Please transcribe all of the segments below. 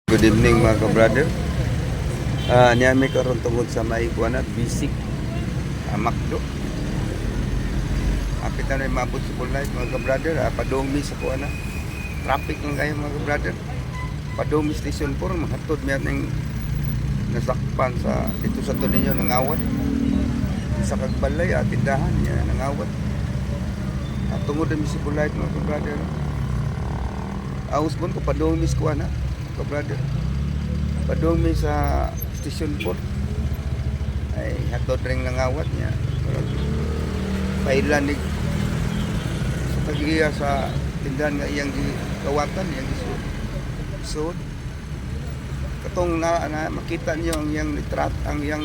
Good evening mga ka-brother. Niya may karon tungod sa may kuana basic makdo. Apit na mabot sa light mga ka-brother. Padumi sa kuana. Traffic lang kayo mga ka-brother. Padumi station 4 mahatod mi ning nasakpan sa dito sa tuninyo ng awat. Sa kagbalay tindahan niya ng awat. At tungod mi sa light mga ka-brother. Aus bon ko padumi sa kuana. Brother, padung mi sa station 4 ay hatod ring nangawat niya pailan ni sa pagiya sa tindahan nga iyang gikawatan iyang gisud katong na makita niyo ang iyang litrat ang iyang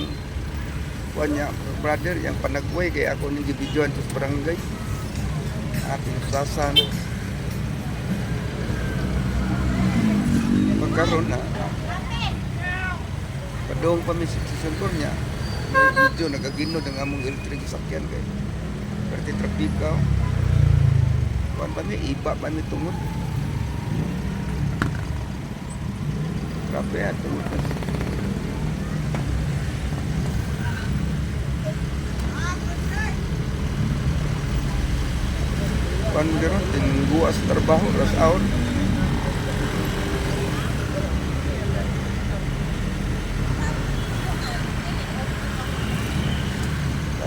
kuanya brother yang panagway kay ako ning gibidyoan sa barangay ating sasan karon na padong pa mi sa sentro niya medyo nagaginod ang among electric sakyan kay perti trapika kuan pa mi iba pa mi tungod grabe at tungod kuan garon tingguas trabaho ras out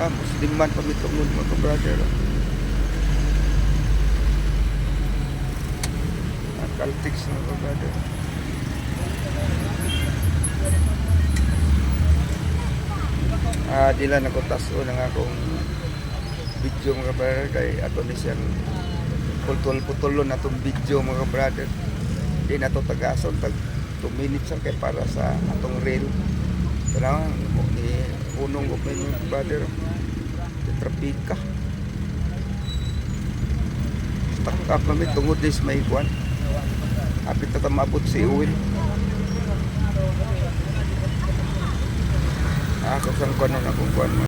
musliman pamitungod mga brother Caltex na mga brother dila nakotaso ng akong video mga brother kay ato ni siyang putol-putulon na itong video mga brother di na ito tagason tag 2 minutes kay para sa atong reel pero unong ko mga brother trapika stuck up kami tungod is may kuan apit na tamabot si oil kusang kuan na kung kuan